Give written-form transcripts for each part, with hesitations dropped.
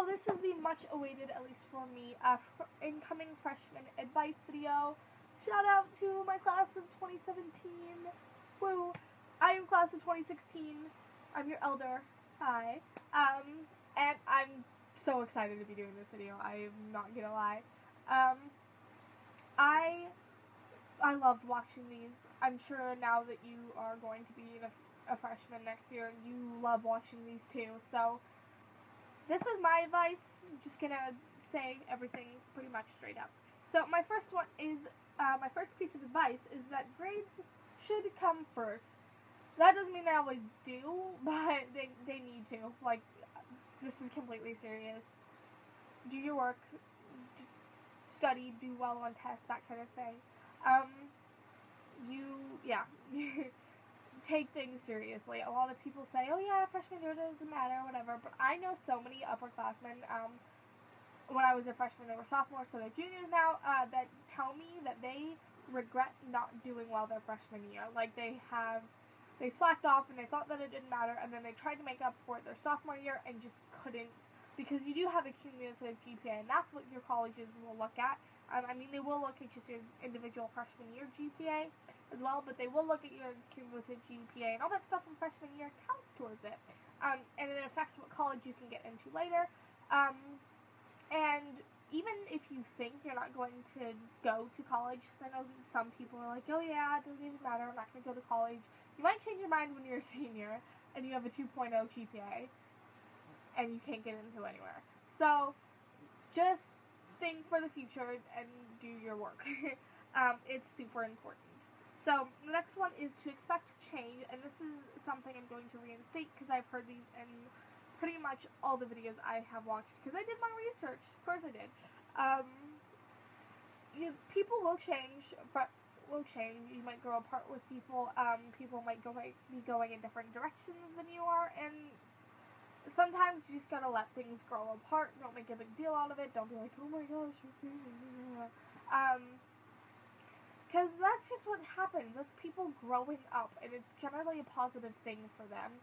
So this is the much awaited, at least for me, incoming freshman advice video. Shout out to my class of 2017. Woo! I am class of 2016. I'm your elder. Hi. And I'm so excited to be doing this video. I am not gonna lie. I loved watching these. I'm sure now that you are going to be a freshman next year, you love watching these too. So this is my advice. I'm just gonna say everything pretty much straight up. So my first one is, my first piece of advice is that grades should come first. That doesn't mean they always do, but they need to. Like, this is completely serious. Do your work, study, do well on tests, that kind of thing. Take things seriously. A lot of people say, oh yeah, freshman year doesn't matter, whatever, but I know so many upperclassmen, when I was a freshman, they were sophomores, so they're juniors now, that tell me that they regret not doing well their freshman year. Like, they slacked off and they thought that it didn't matter, and then they tried to make up for it their sophomore year and just couldn't, because you do have a cumulative GPA, and that's what your colleges will look at. They will look at just your individual freshman year GPA as well, but they will look at your cumulative GPA, and all that stuff from freshman year counts towards it. And it affects what college you can get into later. And even if you think you're not going to go to college, because I know some people are like, oh yeah, it doesn't even matter, I'm not going to go to college. You might change your mind when you're a senior and you have a 2.0 GPA and you can't get into anywhere. So just think for the future and do your work. It's super important. So the next one is to expect change, and this is something I'm going to reinstate because I've heard these in pretty much all the videos I have watched because I did my research. Of course I did. People will change, friends will change. You might grow apart with people. People might be going in different directions than you are, and sometimes you just gotta let things grow apart. Don't make a big deal out of it. Don't be like, oh my gosh, because that's just what happens. That's people growing up, and it's generally a positive thing for them.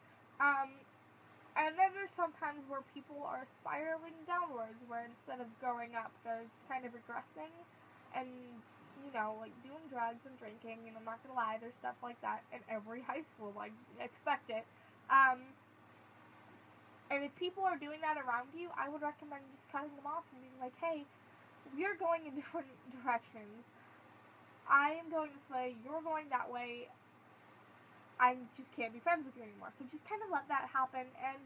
And then there's sometimes where people are spiraling downwards, where instead of growing up, they're just kind of regressing, and, like, doing drugs and drinking, and I'm not gonna lie, there's stuff like that in every high school, like, expect it. And if people are doing that around you, I would recommend just cutting them off and being like, hey, we're going in different directions. I am going this way, you're going that way, I just can't be friends with you anymore. So just kind of let that happen, and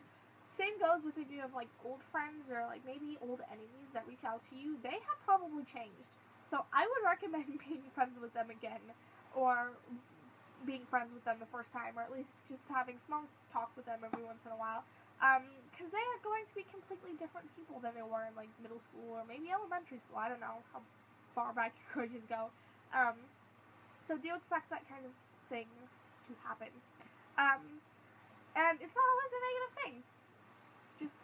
same goes with if you have, like, old friends or, like, maybe old enemies that reach out to you. They have probably changed. So I would recommend being friends with them again, or being friends with them the first time, or at least just having small talk with them every once in a while. Because they are going to be completely different people than they were in, like, middle school or maybe elementary school. I don't know how far back your grades go. So do expect that kind of thing to happen. And it's not always a negative thing. Just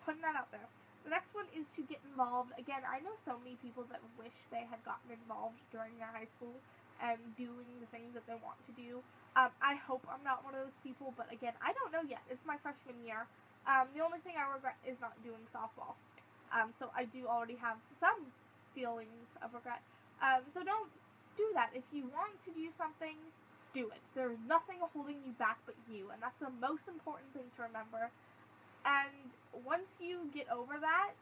putting that out there. The next one is to get involved. Again, I know so many people that wish they had gotten involved during their high school and doing the things that they want to do. I hope I'm not one of those people, but again, I don't know yet. It's my freshman year. The only thing I regret is not doing softball. So I do already have some feelings of regret. So don't do that. If you want to do something, do it. There's nothing holding you back but you, and that's the most important thing to remember. And once you get over that,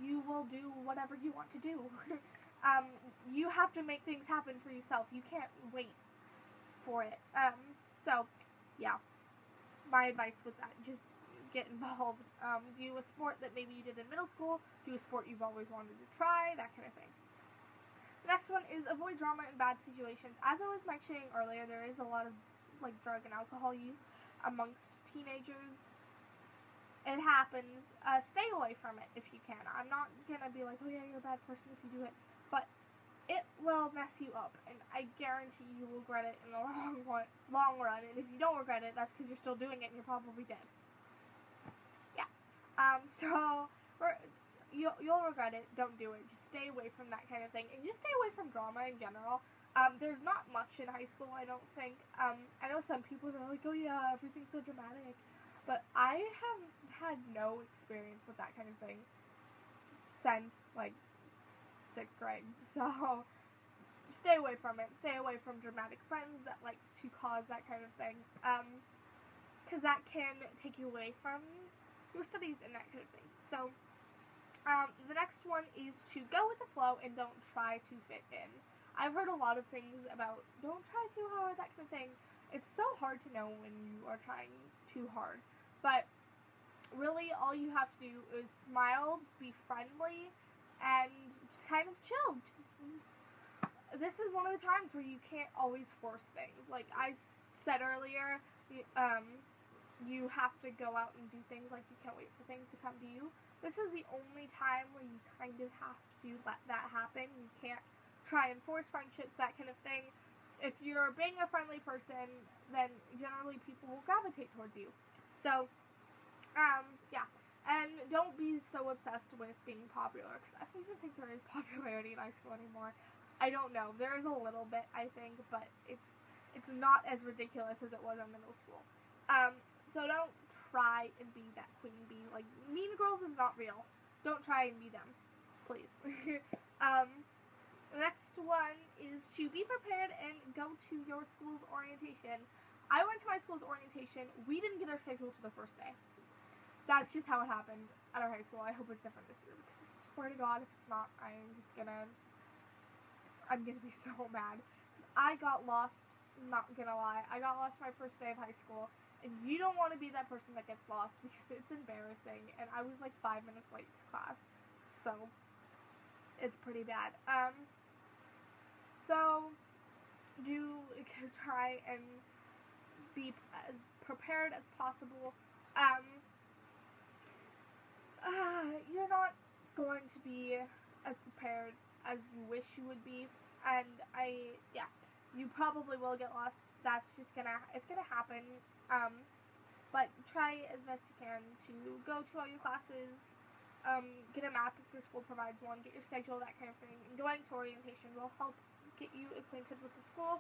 you will do whatever you want to do. You have to make things happen for yourself. You can't wait for it. So, yeah. My advice with that, just get involved. Do a sport that maybe you did in middle school. Do a sport you've always wanted to try, that kind of thing. Next one is avoid drama in bad situations. As I was mentioning earlier, there is a lot of, like, drug and alcohol use amongst teenagers. It happens. Stay away from it if you can. I'm not gonna be like, oh yeah, you're a bad person if you do it, but it will mess you up, and I guarantee you will regret it in the long run. And if you don't regret it, that's because you're still doing it and you're probably dead. Yeah. So you'll regret it. Don't do it. Just stay away from that kind of thing, and just stay away from drama in general. There's not much in high school, I don't think. I know some people that are like, oh yeah, everything's so dramatic. but I have had no experience with that kind of thing since, like, 6th grade. So, stay away from it. Stay away from dramatic friends that like to cause that kind of thing. Because that can take you away from your studies and that kind of thing. So, the next one is to go with the flow and don't try to fit in. I've heard a lot of things about don't try too hard, that kind of thing. It's so hard to know when you are trying too hard. But really, all you have to do is smile, be friendly, and just kind of chill. This is one of the times where you can't always force things. Like I said earlier, you have to go out and do things, like you can't wait for things to come to you. This is the only time where you kind of have to let that happen. You can't try and force friendships, that kind of thing. If you're being a friendly person, then generally people will gravitate towards you. So, yeah. And don't be so obsessed with being popular, because I don't even think there is popularity in high school anymore. I don't know. There is a little bit, I think, but it's not as ridiculous as it was in middle school. So don't try and be that queen bee. Like, Mean Girls is not real. Don't try and be them, please. The next one is to be prepared and go to your school's orientation. I went to my school's orientation. We didn't get our schedule to the first day. That's just how it happened at our high school. I hope it's different this year, because I swear to God, if it's not, I'm gonna be so mad. I got lost, not gonna lie. I got lost my first day of high school, and you don't want to be that person that gets lost, because it's embarrassing, and I was like 5 minutes late to class, so it's pretty bad. So do try and be as prepared as possible. You're not going to be as prepared as you wish you would be, and you probably will get lost. It's gonna happen. But try as best you can to go to all your classes, get a map if your school provides one, get your schedule, that kind of thing. And going to orientation will help get you acquainted with the school.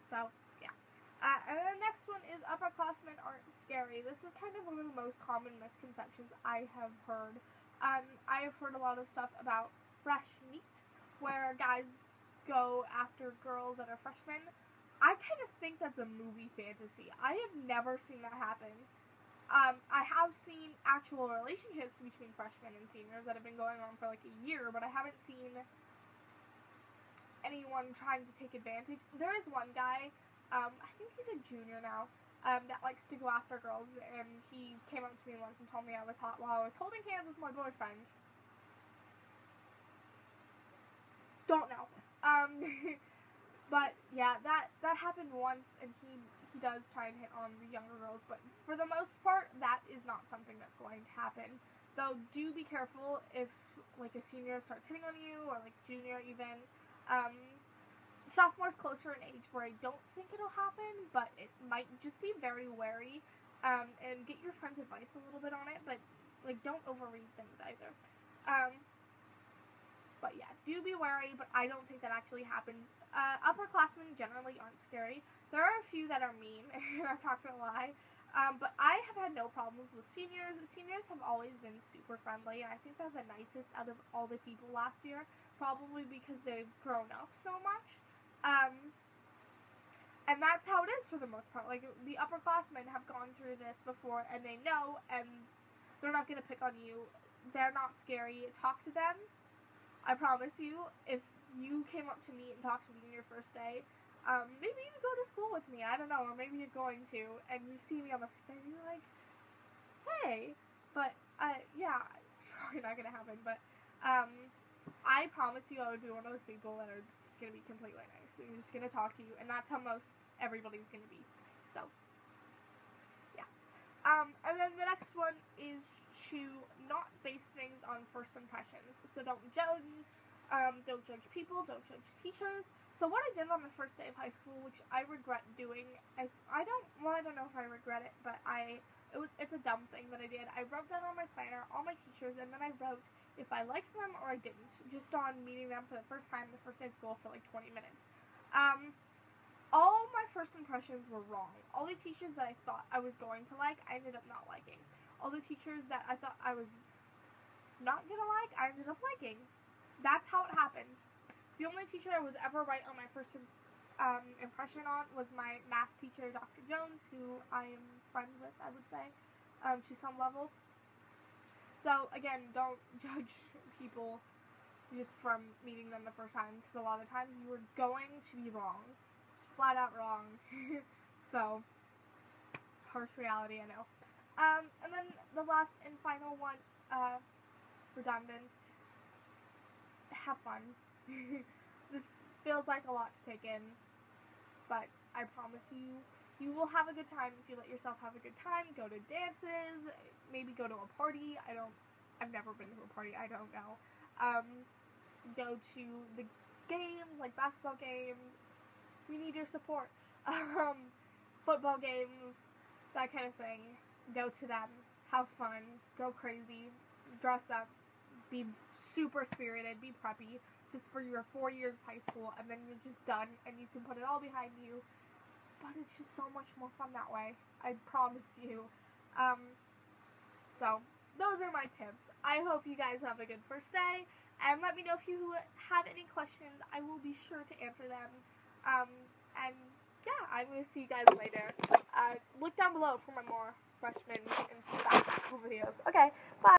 So, yeah. And the next one is upperclassmen aren't scary. This is kind of one of the most common misconceptions I have heard. I have heard a lot of stuff about fresh meat, where guys go after girls that are freshmen. I kind of think that's a movie fantasy. I have never seen that happen. I have seen actual relationships between freshmen and seniors that have been going on for like a year, but I haven't seen anyone trying to take advantage. There is one guy, I think he's a junior now, that likes to go after girls, and he came up to me once and told me I was hot while I was holding hands with my boyfriend. Don't know. But yeah, that happened once, and he does try and hit on the younger girls, but for the most part, that is not something that's going to happen. Though, do be careful if, like, a senior starts hitting on you, or, like, junior even. Sophomore's closer in age where I don't think it'll happen, but it might. Just be very wary, and get your friend's advice a little bit on it, but, like, don't overread things either. But yeah, do be wary, but I don't think that actually happens. Upperclassmen generally aren't scary. There are a few that are mean, and I'm not gonna lie. But I have had no problems with seniors. Seniors have always been super friendly, and I think they're the nicest out of all the people last year, probably because they've grown up so much. And that's how it is for the most part. Like, the upperclassmen have gone through this before, and they know, and they're not gonna pick on you. They're not scary. Talk to them. I promise you, if you came up to me and talked to me on your first day, maybe you go to school with me, I don't know, or maybe you're going to, and you see me on the first day, and you're like, hey, but, yeah, probably not gonna happen, but, I promise you I would be one of those people that are just gonna be completely nice, and just gonna talk to you, and that's how most everybody's gonna be, so, yeah. And then the next one is to not base things on first impressions. So don't judge people, don't judge teachers. So what I did on the first day of high school, which I regret doing, I don't know if I regret it, but it's a dumb thing that I did. I wrote down on my planner all my teachers, and then I wrote if I liked them or I didn't, just on meeting them for the first time, the first day of school for like 20 minutes. All my first impressions were wrong. All the teachers that I thought I was going to like, I ended up not liking. All the teachers that I thought I was not gonna like, I ended up liking. That's how it happened. The only teacher I was ever right on my first impression on was my math teacher, Dr. Jones, who I am friends with, I would say, to some level. So, again, don't judge people just from meeting them the first time, because a lot of times you are going to be wrong. Just flat out wrong. So, harsh reality, I know. And then the last and final one, redundant. Have fun. This feels like a lot to take in, but I promise you, you will have a good time if you let yourself have a good time. Go to dances, maybe go to a party. I've never been to a party, I don't know. Go to the games, like basketball games. We need your support. Football games, that kind of thing. Go to them, have fun, go crazy, dress up, be super spirited, be preppy, just for your 4 years of high school, and then you're just done, and you can put it all behind you. But it's just so much more fun that way. I promise you. So, those are my tips. I hope you guys have a good first day, and let me know if you have any questions. I will be sure to answer them. And yeah, I'm going to see you guys later. Look down below for my more freshman and back to school videos. Okay, bye.